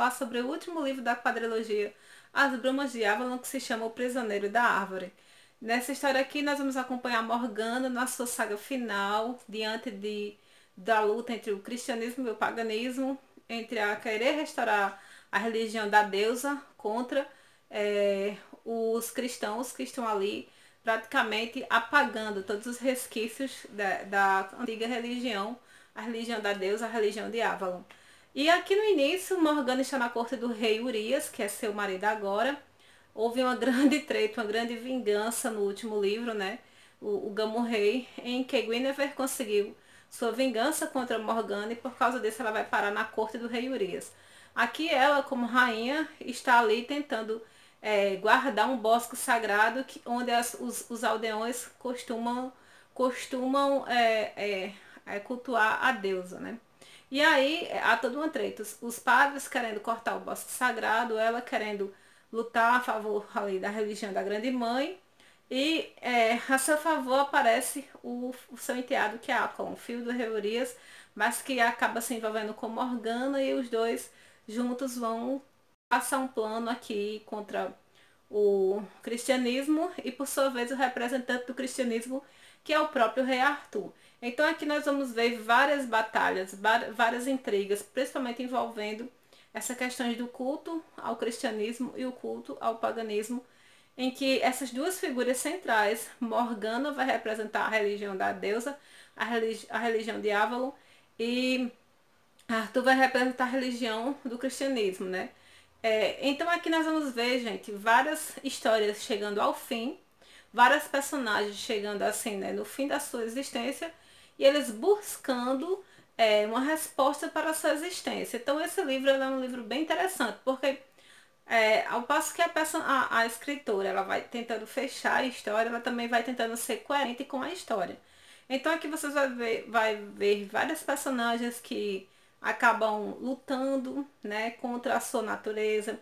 falar sobre o último livro da quadrilogia As Brumas de Avalon, que se chama O Prisioneiro da Árvore. Nessa história aqui nós vamos acompanhar Morgana na sua saga final, da luta entre o cristianismo e o paganismo, entre a querer restaurar a religião da deusa contra os cristãos que estão ali praticamente apagando todos os resquícios da antiga religião, a religião da deusa, a religião de Avalon. E aqui no início, Morgana está na corte do rei Urias, que é seu marido agora. Houve uma grande treta, uma grande vingança no último livro, né? O Gamo Rei, em que Guinevere conseguiu sua vingança contra Morgana e por causa disso ela vai parar na corte do rei Urias. Aqui ela, como rainha, está ali tentando guardar um bosque sagrado onde os aldeões costumam cultuar a deusa, né? E aí há toda uma treta. Os padres querendo cortar o bosque sagrado, ela querendo lutar a favor ali da religião da Grande Mãe. E a seu favor aparece o seu enteado, que é Acon, filho do rei Urias, mas que acaba se envolvendo com Morgana e os dois juntos vão passar um plano aqui contra o cristianismo e por sua vez o representante do cristianismo, que é o próprio rei Arthur. Então aqui nós vamos ver várias batalhas, várias intrigas, principalmente envolvendo essa questão do culto ao cristianismo e o culto ao paganismo, em que essas duas figuras centrais, Morgana vai representar a religião da deusa, a religião de Avalon, e Arthur vai representar a religião do cristianismo, né? Então aqui nós vamos ver, gente, várias histórias chegando ao fim, vários personagens chegando assim, né, no fim da sua existência, e eles buscando uma resposta para a sua existência. Então esse livro é um livro bem interessante, porque ao passo que a escritora ela vai tentando fechar a história, ela também vai tentando ser coerente com a história. Então aqui vocês vai ver vários personagens que acabam lutando, né, contra a sua natureza,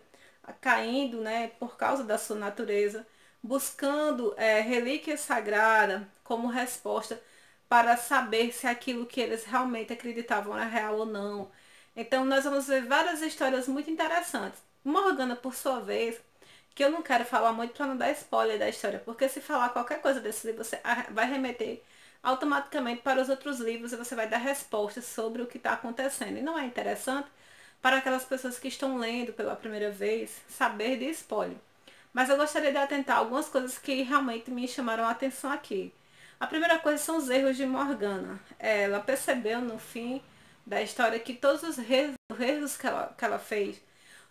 caindo, né, por causa da sua natureza, buscando relíquia sagrada como resposta para saber se aquilo que eles realmente acreditavam era real ou não. Então nós vamos ver várias histórias muito interessantes. Morgana, por sua vez, que eu não quero falar muito para não dar spoiler da história, porque se falar qualquer coisa desse livro, você vai remeter automaticamente para os outros livros e você vai dar respostas sobre o que está acontecendo. E não é interessante para aquelas pessoas que estão lendo pela primeira vez saber de spoiler. Mas eu gostaria de atentar algumas coisas que realmente me chamaram a atenção aqui. A primeira coisa são os erros de Morgana. Ela percebeu no fim da história que todos os erros que ela fez,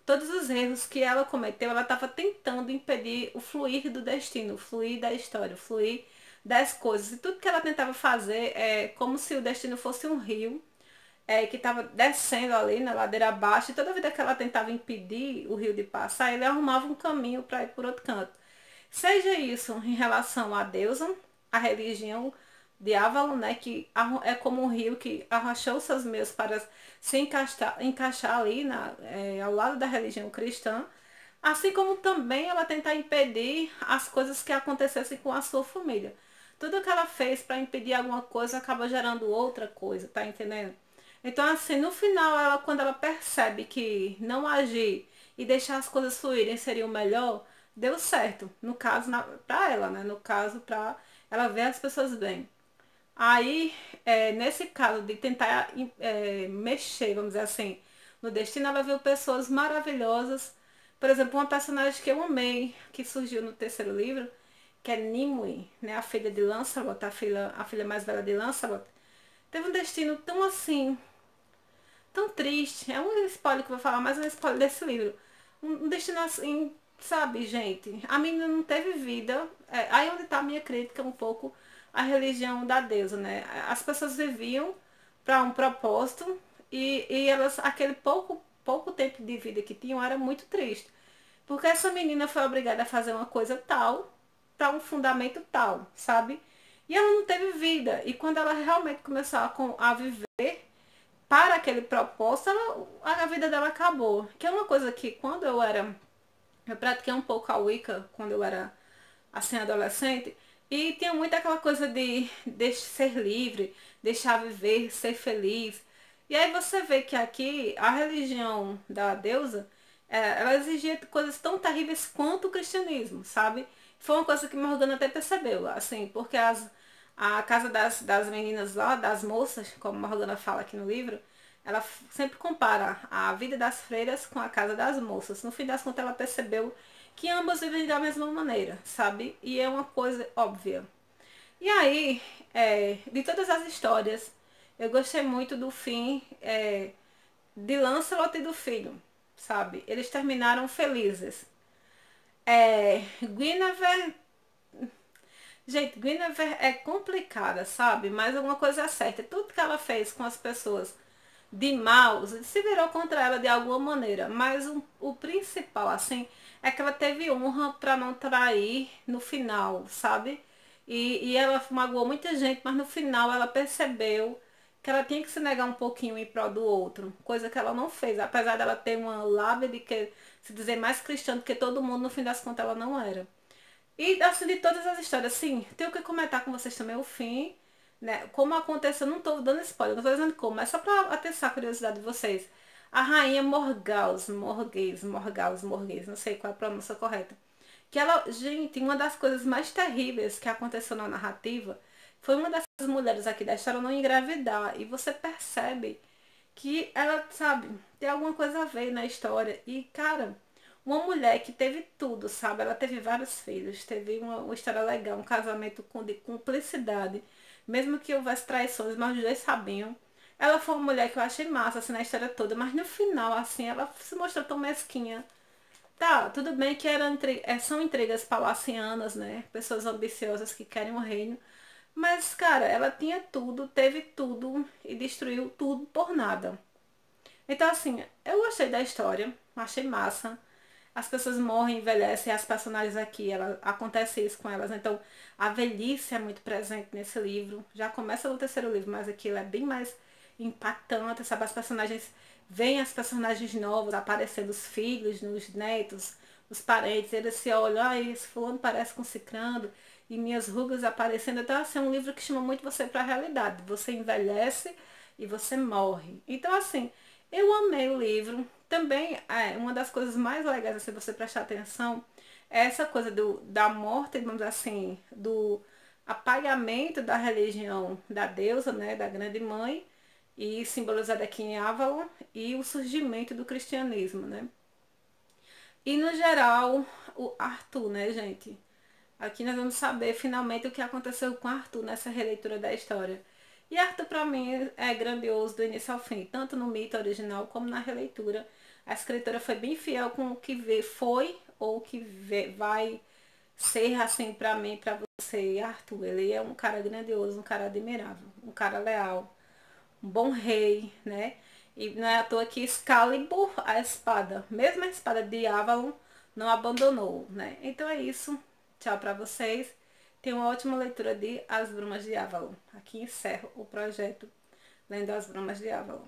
todos os erros que ela cometeu, ela estava tentando impedir o fluir do destino, o fluir da história, o fluir das coisas. E tudo que ela tentava fazer é como se o destino fosse um rio que estava descendo ali na ladeira abaixo. E toda vida que ela tentava impedir o rio de passar, ele arrumava um caminho para ir por outro canto. Seja isso em relação à deusa, a religião de Avalon, né, que é como um rio que arrachou seus meios para se encaixar ali ao lado da religião cristã, assim como também ela tentar impedir as coisas que acontecessem com a sua família. Tudo que ela fez para impedir alguma coisa acaba gerando outra coisa, tá entendendo? Então, assim, no final, quando ela percebe que não agir e deixar as coisas fluírem seria o melhor, deu certo. No caso, pra ela, né? No caso, pra ela ver as pessoas bem. Aí, nesse caso de tentar mexer, vamos dizer assim, no destino, ela viu pessoas maravilhosas. Por exemplo, uma personagem que eu amei, que surgiu no terceiro livro, que é Nimue, né, a filha de Lancelot, a filha mais velha de Lancelot, teve um destino tão assim, tão triste. É um spoiler que eu vou falar, mas é um spoiler desse livro. Um destino assim, sabe, gente? A menina não teve vida. Aí onde está a minha crítica um pouco à religião da deusa, né? As pessoas viviam para um propósito e elas, aquele pouco tempo de vida que tinham era muito triste. Porque essa menina foi obrigada a fazer uma coisa tal, para um fundamento tal, sabe? E ela não teve vida. E quando ela realmente começou a viver para aquele propósito, a vida dela acabou. Que é uma coisa que quando eu pratiquei um pouco a Wicca, quando eu era assim, adolescente, e tinha muito aquela coisa de ser livre, deixar viver, ser feliz. E aí você vê que aqui a religião da deusa, ela exigia coisas tão terríveis quanto o cristianismo, sabe? Foi uma coisa que Morgana até percebeu, assim, porque a casa das meninas lá, das moças, como Morgana fala aqui no livro, ela sempre compara a vida das freiras com a casa das moças. No fim das contas, ela percebeu que ambas vivem da mesma maneira, sabe? E é uma coisa óbvia. E aí, de todas as histórias, eu gostei muito do fim de Lancelot e do filho, sabe? Eles terminaram felizes. Guinevere, gente, Guinevere é complicada, sabe? Mas alguma coisa é certa. Tudo que ela fez com as pessoas de mal se virou contra ela de alguma maneira. Mas o principal, assim, é que ela teve honra para não trair no final, sabe? E ela magoou muita gente, mas no final ela percebeu que ela tinha que se negar um pouquinho em prol do outro, coisa que ela não fez, apesar dela ter uma lábia de que se dizer mais cristã do que todo mundo, no fim das contas ela não era. E assim, de todas as histórias, sim, tenho que comentar com vocês também o fim, né? Como aconteceu, não tô dando spoiler, não tô dizendo como, é só pra atiçar a curiosidade de vocês. A rainha Morgause, não sei qual é a pronúncia correta. Que ela, gente, uma das coisas mais terríveis que aconteceu na narrativa foi uma dessas mulheres aqui da história não engravidar. E você percebe que ela, sabe, tem alguma coisa a ver na história. E, cara, uma mulher que teve tudo, sabe? Ela teve vários filhos, teve uma história legal, um casamento de cumplicidade. Mesmo que houvesse traições, mas os dois sabiam. Ela foi uma mulher que eu achei massa, assim, na história toda. Mas no final, assim, ela se mostrou tão mesquinha. Tá, tudo bem que são intrigas palacianas, né? Pessoas ambiciosas que querem o reino. Mas, cara, ela tinha tudo, teve tudo e destruiu tudo por nada. Então, assim, eu gostei da história, achei massa. As pessoas morrem, envelhecem, as personagens aqui, acontece isso com elas. Então, a velhice é muito presente nesse livro. Já começa no terceiro livro, mas aqui ele é bem mais impactante, sabe? As personagens, veem as personagens novas aparecendo, os filhos, os netos, os parentes, eles se olham, ah, esse fulano parece com cicrando, e minhas rugas aparecendo. Então, assim, é um livro que chama muito você para a realidade. Você envelhece e você morre. Então, assim, eu amei o livro. Também, uma das coisas mais legais, se você prestar atenção, é essa coisa da morte, vamos dizer assim, do apagamento da religião da deusa, né, da grande mãe, e simbolizada aqui em Avalon, e o surgimento do cristianismo, né? E no geral, o Arthur, né, gente? Aqui nós vamos saber finalmente o que aconteceu com Arthur nessa releitura da história. E Arthur, para mim, é grandioso do início ao fim, tanto no mito original como na releitura. A escritora foi bem fiel com o que foi ou o que vai ser, assim, para mim, para você. E Arthur, ele é um cara grandioso, um cara admirável, um cara leal, um bom rei, né? E não é à toa que Excalibur, a espada, mesmo a espada de Avalon, não abandonou, né? Então é isso. Tchau para vocês. Tenha uma ótima leitura de As Brumas de Avalon. Aqui encerro o projeto Lendo As Brumas de Avalon.